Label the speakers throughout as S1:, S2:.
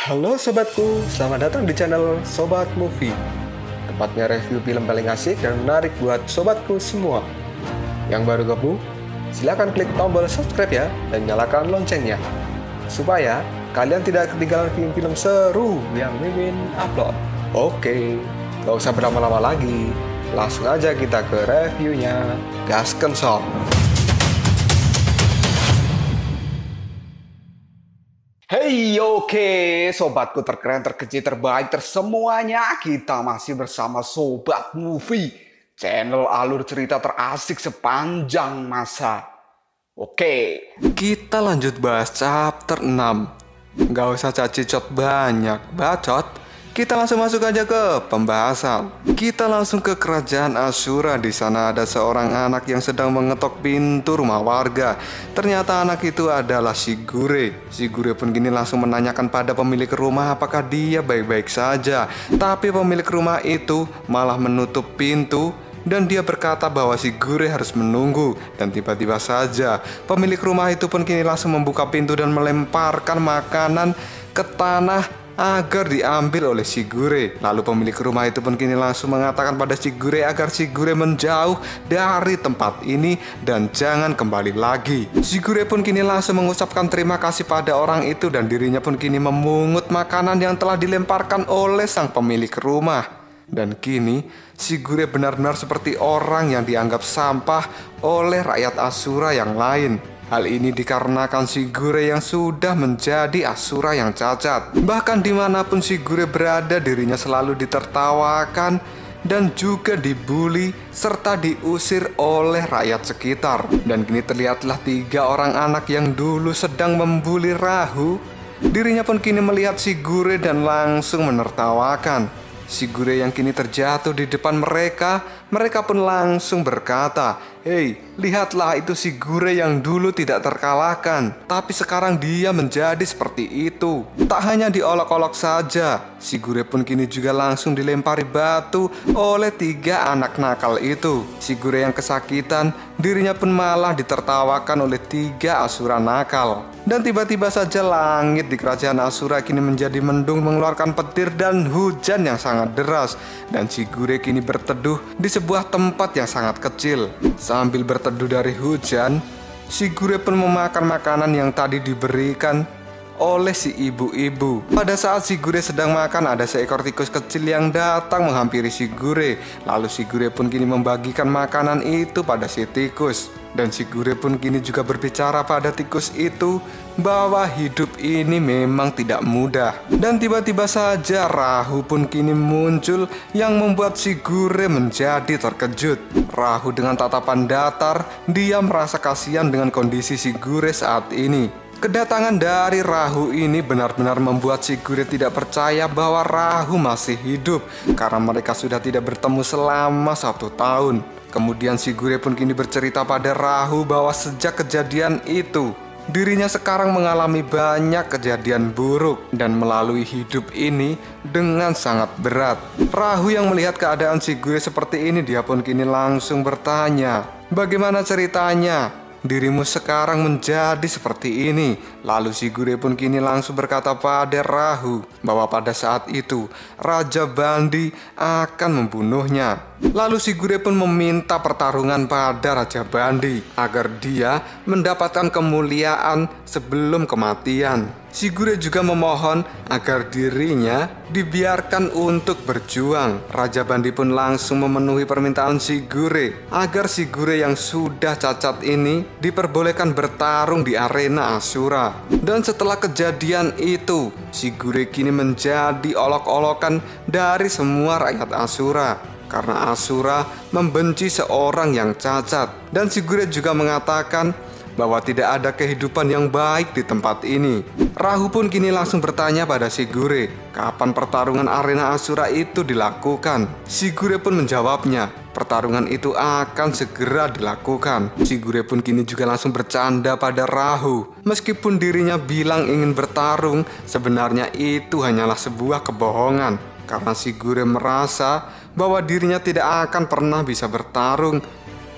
S1: Halo sobatku, selamat datang di channel Sobat Movie. Tempatnya review film paling asik dan menarik buat sobatku semua. Yang baru gabung, silahkan klik tombol subscribe ya dan nyalakan loncengnya, supaya kalian tidak ketinggalan film-film seru yang Mimin upload. Oke, gak usah berlama-lama lagi, langsung aja kita ke reviewnya. Gasken sob. Hey, oke, sobatku terkeren, terkecil, terbaik, tersemuanya. Kita masih bersama Sobat Movie, channel alur cerita terasik sepanjang masa. Oke, kita lanjut bahas chapter 6. Gak usah cacicot banyak, bacot. Kita langsung masuk aja ke pembahasan. Kita langsung ke kerajaan Ashura. Di sana ada seorang anak yang sedang mengetok pintu rumah warga. Ternyata anak itu adalah Shigure. Shigure pun gini langsung menanyakan pada pemilik rumah apakah dia baik-baik saja. Tapi pemilik rumah itu malah menutup pintu dan dia berkata bahwa Shigure harus menunggu. Dan tiba-tiba saja pemilik rumah itu pun kini langsung membuka pintu dan melemparkan makanan ke tanah agar diambil oleh Shigure. Lalu pemilik rumah itu pun kini langsung mengatakan pada Shigure agar Shigure menjauh dari tempat ini dan jangan kembali lagi. Shigure pun kini langsung mengucapkan terima kasih pada orang itu dan dirinya pun kini memungut makanan yang telah dilemparkan oleh sang pemilik rumah. Dan kini Shigure benar-benar seperti orang yang dianggap sampah oleh rakyat Ashura yang lain. Hal ini dikarenakan Shigure yang sudah menjadi Ashura yang cacat. Bahkan dimanapun Shigure berada, dirinya selalu ditertawakan dan juga dibully serta diusir oleh rakyat sekitar. Dan kini terlihatlah 3 orang anak yang dulu sedang membuli Rahu. Dirinya pun kini melihat Shigure dan langsung menertawakan. Shigure yang kini terjatuh di depan mereka pun langsung berkata, "Hei, lihatlah itu Shigure yang dulu tidak terkalahkan, tapi sekarang dia menjadi seperti itu." Tak hanya diolok-olok saja, Shigure pun kini juga langsung dilempari batu oleh 3 anak nakal itu. Shigure yang kesakitan, dirinya pun malah ditertawakan oleh 3 Ashura nakal. Dan tiba-tiba saja langit di kerajaan Ashura kini menjadi mendung, mengeluarkan petir dan hujan yang sangat deras. Dan Shigure kini berteduh di sebuah tempat yang sangat kecil. Sambil berteduh dari hujan, Shigure pun memakan makanan yang tadi diberikan oleh si ibu-ibu. Pada saat Shigure sedang makan, ada seekor tikus kecil yang datang menghampiri Shigure. Lalu Shigure pun kini membagikan makanan itu pada si tikus. Dan Shigure pun kini juga berbicara pada tikus itu bahwa hidup ini memang tidak mudah. Dan tiba-tiba saja Rahu pun kini muncul yang membuat Shigure menjadi terkejut. Rahu dengan tatapan datar, dia merasa kasihan dengan kondisi Shigure saat ini. Kedatangan dari Rahu ini benar-benar membuat Shigure tidak percaya bahwa Rahu masih hidup, karena mereka sudah tidak bertemu selama 1 tahun. Kemudian Shigure pun kini bercerita pada Rahu bahwa sejak kejadian itu, dirinya sekarang mengalami banyak kejadian buruk dan melalui hidup ini dengan sangat berat. Rahu yang melihat keadaan Shigure seperti ini, dia pun kini langsung bertanya, "Bagaimana ceritanya? Dirimu sekarang menjadi seperti ini." Lalu Shigure pun kini langsung berkata pada Rahu bahwa pada saat itu Raja Bandi akan membunuhnya. Lalu Shigure pun meminta pertarungan pada Raja Bandi agar dia mendapatkan kemuliaan sebelum kematian. Shigure juga memohon agar dirinya dibiarkan untuk berjuang. Raja Bandi pun langsung memenuhi permintaan Shigure agar Shigure yang sudah cacat ini diperbolehkan bertarung di arena Ashura. Dan setelah kejadian itu, Shigure kini menjadi olok-olokan dari semua rakyat Ashura, karena Ashura membenci seorang yang cacat. Dan Shigure juga mengatakan bahwa tidak ada kehidupan yang baik di tempat ini. Rahu pun kini langsung bertanya pada Shigure, kapan pertarungan arena Ashura itu dilakukan? Shigure pun menjawabnya, pertarungan itu akan segera dilakukan. Shigure pun kini juga langsung bercanda pada Rahu. Meskipun dirinya bilang ingin bertarung, sebenarnya itu hanyalah sebuah kebohongan, karena Shigure merasa bahwa dirinya tidak akan pernah bisa bertarung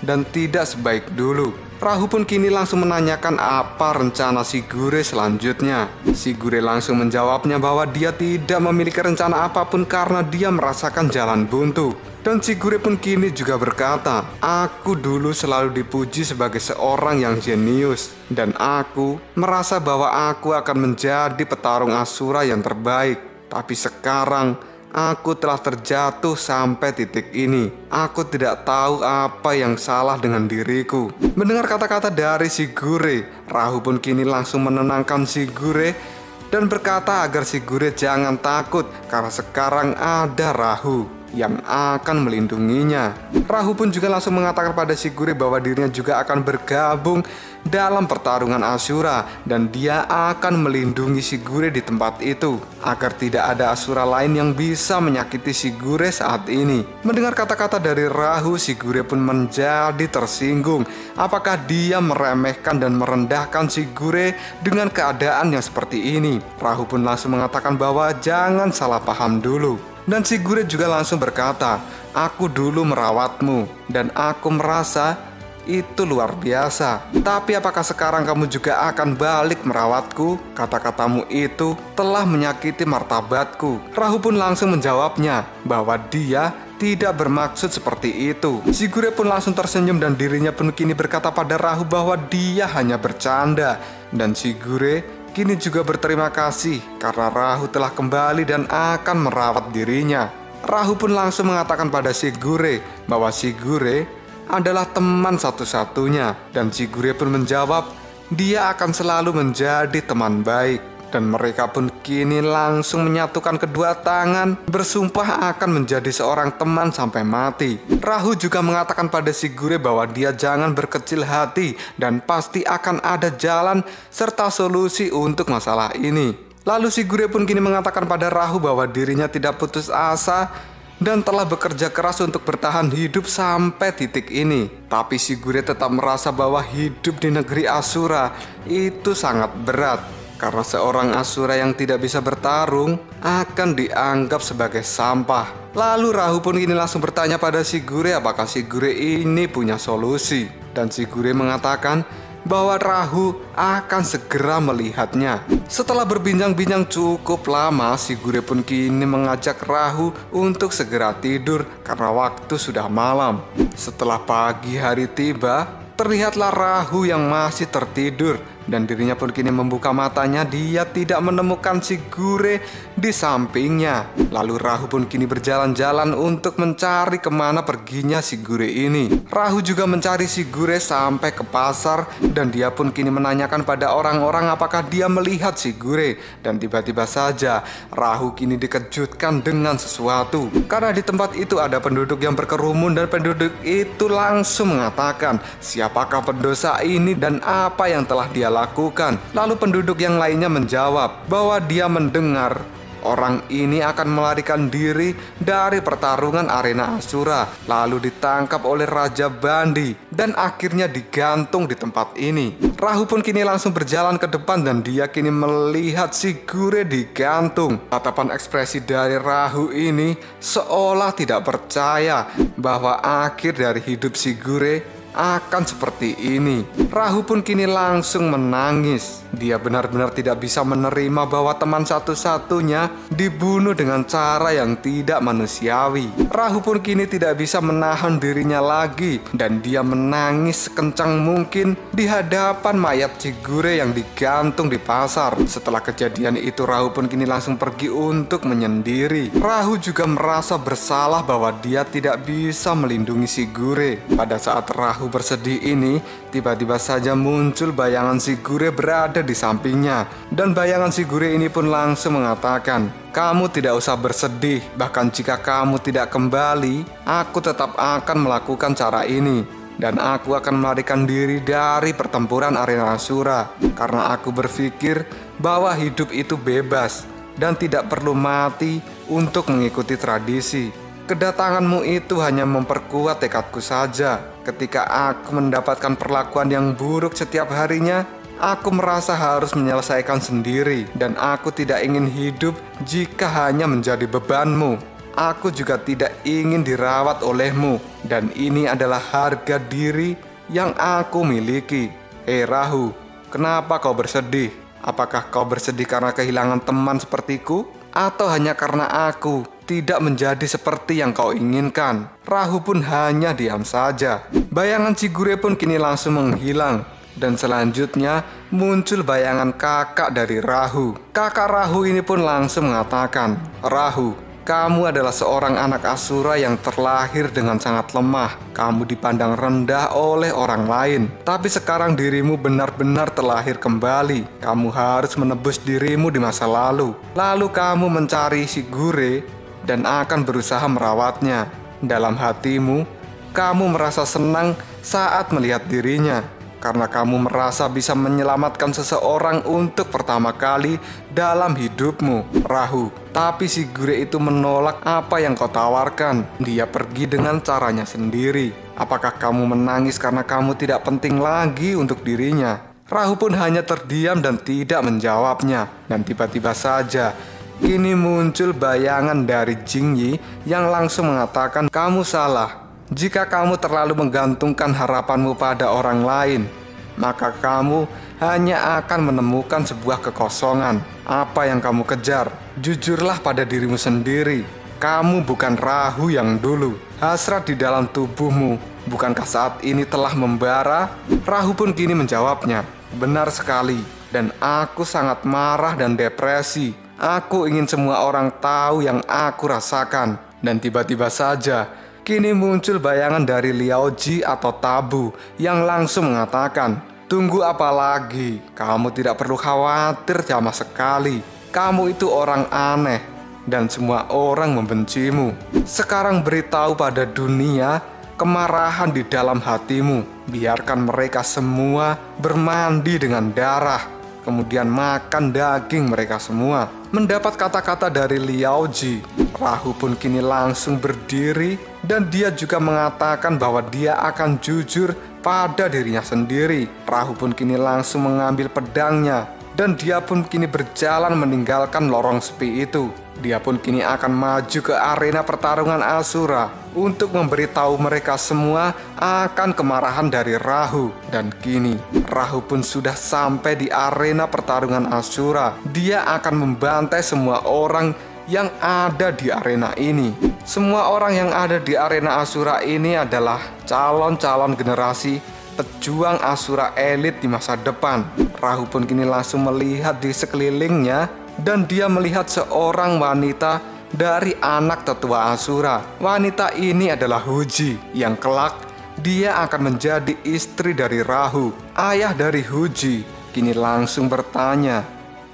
S1: dan tidak sebaik dulu.
S2: Rahu pun kini langsung menanyakan apa rencana Shigure selanjutnya. Shigure langsung menjawabnya bahwa dia tidak memiliki rencana apapun karena dia merasakan jalan buntu. Dan Shigure pun kini juga berkata, aku dulu selalu dipuji sebagai seorang yang jenius. Dan aku merasa bahwa aku akan menjadi petarung Asura yang terbaik. Tapi sekarang aku telah terjatuh sampai titik ini. Aku tidak tahu apa yang salah dengan diriku. Mendengar kata-kata dari Shigure, Rahu pun kini langsung menenangkan Shigure dan berkata agar Shigure jangan takut karena sekarang ada Rahu yang akan melindunginya. Rahu pun juga langsung mengatakan pada Shigure bahwa dirinya juga akan bergabung dalam pertarungan Asura dan dia akan melindungi Shigure di tempat itu agar tidak ada Asura lain yang bisa menyakiti Shigure saat ini. Mendengar kata-kata dari Rahu, Shigure pun menjadi tersinggung. Apakah dia meremehkan dan merendahkan Shigure dengan keadaan yang seperti ini? Rahu pun langsung mengatakan bahwa jangan salah paham dulu. Dan Shigure juga langsung berkata, aku dulu merawatmu dan aku merasa itu luar biasa. Tapi apakah sekarang kamu juga akan balik merawatku? Kata-katamu itu telah menyakiti martabatku. Rahu pun langsung menjawabnya bahwa dia tidak bermaksud seperti itu. Shigure pun langsung tersenyum dan dirinya pun kini berkata pada Rahu bahwa dia hanya bercanda. Dan Shigure kini juga berterima kasih karena Rahu telah kembali dan akan merawat dirinya. Rahu pun langsung mengatakan pada Shigure bahwa Shigure adalah teman satu-satunya. Dan Shigure pun menjawab dia akan selalu menjadi teman baik. Dan mereka pun kini langsung menyatukan kedua tangan, bersumpah akan menjadi seorang teman sampai mati. Rahu juga mengatakan pada Shigure bahwa dia jangan berkecil hati dan pasti akan ada jalan serta solusi untuk masalah ini. Lalu Shigure pun kini mengatakan pada Rahu bahwa dirinya tidak putus asa dan telah bekerja keras untuk bertahan hidup sampai titik ini. Tapi Shigure tetap merasa bahwa hidup di negeri Asura itu sangat berat. Karena seorang Asura yang tidak bisa bertarung akan dianggap sebagai sampah. Lalu Rahu pun kini langsung bertanya pada Shigure apakah Shigure ini punya solusi. Dan Shigure mengatakan bahwa Rahu akan segera melihatnya. Setelah berbincang-bincang cukup lama, Shigure pun kini mengajak Rahu untuk segera tidur karena waktu sudah malam. Setelah pagi hari tiba, terlihatlah Rahu yang masih tertidur. Dan dirinya pun kini membuka matanya, dia tidak menemukan Shigure di sampingnya. Lalu Rahu pun kini berjalan-jalan untuk mencari kemana perginya Shigure ini. Rahu juga mencari Shigure sampai ke pasar dan dia pun kini menanyakan pada orang-orang apakah dia melihat Shigure. Dan tiba-tiba saja Rahu kini dikejutkan dengan sesuatu. Karena di tempat itu ada penduduk yang berkerumun dan penduduk itu langsung mengatakan siapakah pendosa ini dan apa yang telah dia lakukan. Lalu penduduk yang lainnya menjawab bahwa dia mendengar orang ini akan melarikan diri dari pertarungan arena Asura, lalu ditangkap oleh Raja Bandi dan akhirnya digantung di tempat ini. Rahu pun kini langsung berjalan ke depan dan dia kini melihat Shigure digantung. Tatapan ekspresi dari Rahu ini seolah tidak percaya bahwa akhir dari hidup Shigure akan seperti ini. Rahu pun kini langsung menangis. Dia benar-benar tidak bisa menerima bahwa teman satu-satunya dibunuh dengan cara yang tidak manusiawi. Rahu pun kini tidak bisa menahan dirinya lagi dan dia menangis sekencang mungkin di hadapan mayat Shigure yang digantung di pasar. Setelah kejadian itu, Rahu pun kini langsung pergi untuk menyendiri. Rahu juga merasa bersalah bahwa dia tidak bisa melindungi Shigure. Pada saat Rahu bersedih ini, tiba-tiba saja muncul bayangan Shigure berada di sampingnya. Dan bayangan Shigure ini pun langsung mengatakan, kamu tidak usah bersedih, bahkan jika kamu tidak kembali, aku tetap akan melakukan cara ini. Dan aku akan melarikan diri dari pertempuran arena Asura, karena aku berpikir bahwa hidup itu bebas dan tidak perlu mati untuk mengikuti tradisi. Kedatanganmu itu hanya memperkuat tekadku saja. Ketika aku mendapatkan perlakuan yang buruk setiap harinya, aku merasa harus menyelesaikan sendiri. Dan aku tidak ingin hidup jika hanya menjadi bebanmu. Aku juga tidak ingin dirawat olehmu. Dan ini adalah harga diri yang aku miliki. Hei Rahu, kenapa kau bersedih? Apakah kau bersedih karena kehilangan teman sepertiku? Atau hanya karena aku tidak menjadi seperti yang kau inginkan? Rahu pun hanya diam saja. Bayangan Shigure pun kini langsung menghilang. Dan selanjutnya muncul bayangan kakak dari Rahu. Kakak Rahu ini pun langsung mengatakan, Rahu, kamu adalah seorang anak Asura yang terlahir dengan sangat lemah. Kamu dipandang rendah oleh orang lain. Tapi sekarang dirimu benar-benar terlahir kembali. Kamu harus menebus dirimu di masa lalu. Lalu kamu mencari Shigure dan akan berusaha merawatnya. Dalam hatimu, kamu merasa senang saat melihat dirinya. Karena kamu merasa bisa menyelamatkan seseorang untuk pertama kali dalam hidupmu, Rahu. Tapi Shigure itu menolak apa yang kau tawarkan. Dia pergi dengan caranya sendiri. Apakah kamu menangis karena kamu tidak penting lagi untuk dirinya? Rahu pun hanya terdiam dan tidak menjawabnya. Dan tiba-tiba saja kini muncul bayangan dari Jingyi yang langsung mengatakan, kamu salah. Jika kamu terlalu menggantungkan harapanmu pada orang lain, maka kamu hanya akan menemukan sebuah kekosongan. Apa yang kamu kejar? Jujurlah pada dirimu sendiri. Kamu bukan Rahu yang dulu. Hasrat di dalam tubuhmu, bukankah saat ini telah membara? Rahu pun kini menjawabnya, benar sekali. Dan aku sangat marah dan depresi. Aku ingin semua orang tahu yang aku rasakan. Dan tiba-tiba saja kini muncul bayangan dari Liaoji atau Tabu yang langsung mengatakan, tunggu apa lagi? Kamu tidak perlu khawatir sama sekali. Kamu itu orang aneh dan semua orang membencimu. Sekarang beritahu pada dunia kemarahan di dalam hatimu. Biarkan mereka semua bermandi dengan darah, kemudian makan daging mereka semua. Mendapat kata-kata dari Liaoji, Rahu pun kini langsung berdiri dan dia juga mengatakan bahwa dia akan jujur pada dirinya sendiri. Rahu pun kini langsung mengambil pedangnya dan dia pun kini berjalan meninggalkan lorong sepi itu. Dia pun kini akan maju ke arena pertarungan Asura untuk memberitahu mereka semua akan kemarahan dari Rahu. Dan kini Rahu pun sudah sampai di arena pertarungan Asura. Dia akan membantai semua orang yang ada di arena ini. Semua orang yang ada di arena Asura ini adalah calon-calon generasi pejuang Asura elit di masa depan. Rahu pun kini langsung melihat di sekelilingnya dan dia melihat seorang wanita dari anak tetua Asura. Wanita ini adalah Huji yang kelak dia akan menjadi istri dari Rahu. Ayah dari Huji kini langsung bertanya,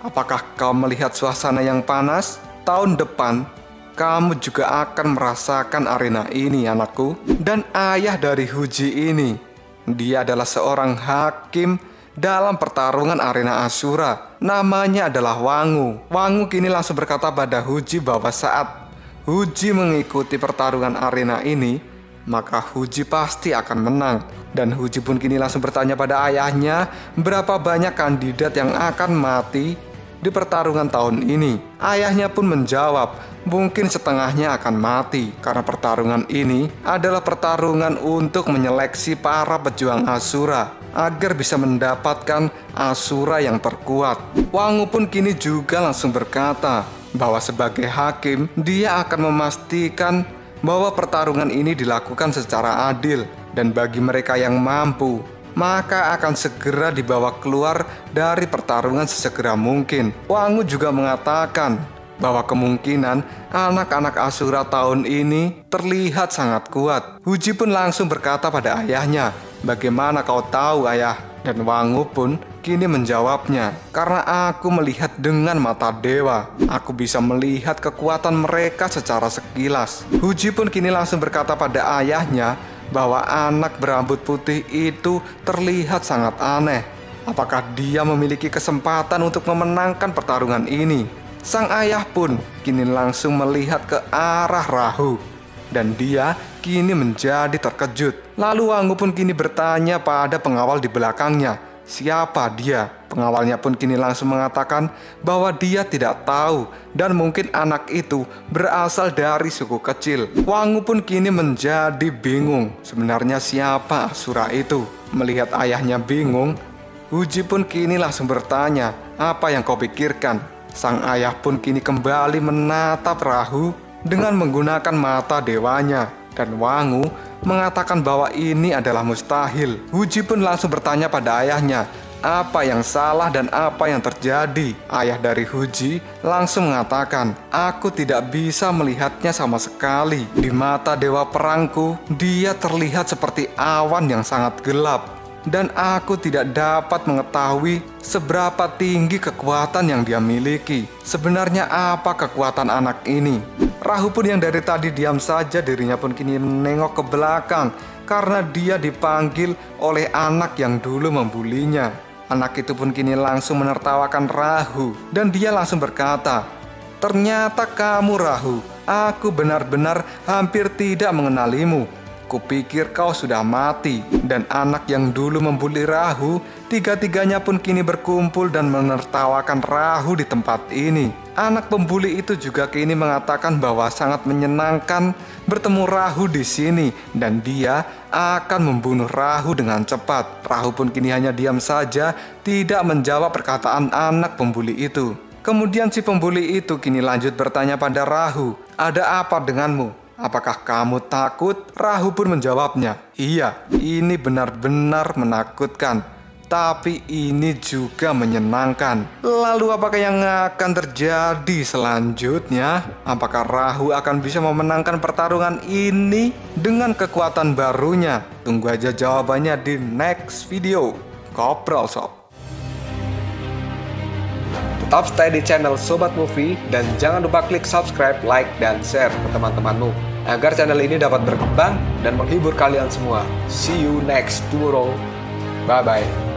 S2: apakah kau melihat suasana yang panas? Tahun depan kamu juga akan merasakan arena ini, anakku. Dan ayah dari Huji ini, dia adalah seorang hakim dalam pertarungan arena Asura. Namanya adalah Wangu. Wangu kini langsung berkata pada Huji bahwa saat Huji mengikuti pertarungan arena ini, maka Huji pasti akan menang. Dan Huji pun kini langsung bertanya pada ayahnya, berapa banyak kandidat yang akan mati di pertarungan tahun ini. Ayahnya pun menjawab, mungkin setengahnya akan mati, karena pertarungan ini adalah pertarungan untuk menyeleksi para pejuang Asura agar bisa mendapatkan Asura yang terkuat. Wangu pun kini juga langsung berkata bahwa sebagai hakim dia akan memastikan bahwa pertarungan ini dilakukan secara adil, dan bagi mereka yang mampu maka akan segera dibawa keluar dari pertarungan sesegera mungkin. Wangu juga mengatakan bahwa kemungkinan anak-anak Asura tahun ini terlihat sangat kuat. Huji pun langsung berkata pada ayahnya, bagaimana kau tahu, ayah? Dan Wangu pun kini menjawabnya, karena aku melihat dengan mata dewa. Aku bisa melihat kekuatan mereka secara sekilas. Huji pun kini langsung berkata pada ayahnya bahwa anak berambut putih itu terlihat sangat aneh. Apakah dia memiliki kesempatan untuk memenangkan pertarungan ini? Sang ayah pun kini langsung melihat ke arah Rahu dan dia kini menjadi terkejut. Lalu Wangu pun kini bertanya pada pengawal di belakangnya, siapa dia? Pengawalnya pun kini langsung mengatakan bahwa dia tidak tahu dan mungkin anak itu berasal dari suku kecil. Wangu pun kini menjadi bingung, sebenarnya siapa Asura itu? Melihat ayahnya bingung, Huji pun kini langsung bertanya, "Apa yang kau pikirkan?" Sang ayah pun kini kembali menatap Rahu dengan menggunakan mata dewanya. Dan Wangu mengatakan bahwa ini adalah mustahil. Huji pun langsung bertanya pada ayahnya, apa yang salah dan apa yang terjadi. Ayah dari Huji langsung mengatakan, "Aku tidak bisa melihatnya sama sekali. Di mata dewa perangku, dia terlihat seperti awan yang sangat gelap. Dan aku tidak dapat mengetahui seberapa tinggi kekuatan yang dia miliki. Sebenarnya apa kekuatan anak ini?" Rahu pun yang dari tadi diam saja, dirinya pun kini menengok ke belakang karena dia dipanggil oleh anak yang dulu membulinya. Anak itu pun kini langsung menertawakan Rahu dan dia langsung berkata, "Ternyata kamu Rahu, aku benar-benar hampir tidak mengenalimu. Kupikir kau sudah mati." Dan anak yang dulu membuli Rahu, tiga-tiganya pun kini berkumpul dan menertawakan Rahu di tempat ini. Anak pembuli itu juga kini mengatakan bahwa sangat menyenangkan bertemu Rahu di sini dan dia akan membunuh Rahu dengan cepat. Rahu pun kini hanya diam saja, tidak menjawab perkataan anak pembuli itu. Kemudian si pembuli itu kini lanjut bertanya pada Rahu, "Ada apa denganmu? Apakah kamu takut?" Rahu pun menjawabnya, "Iya, ini benar-benar menakutkan, tapi ini juga menyenangkan." Lalu apakah yang akan terjadi selanjutnya? Apakah Rahu akan bisa memenangkan pertarungan ini dengan kekuatan barunya? Tunggu aja jawabannya di next video. Koprol Sob.
S1: Tetap stay di channel Sobat Movie dan jangan lupa klik subscribe, like, dan share ke teman-temanmu agar channel ini dapat berkembang dan menghibur kalian semua. See you next tomorrow. Bye-bye.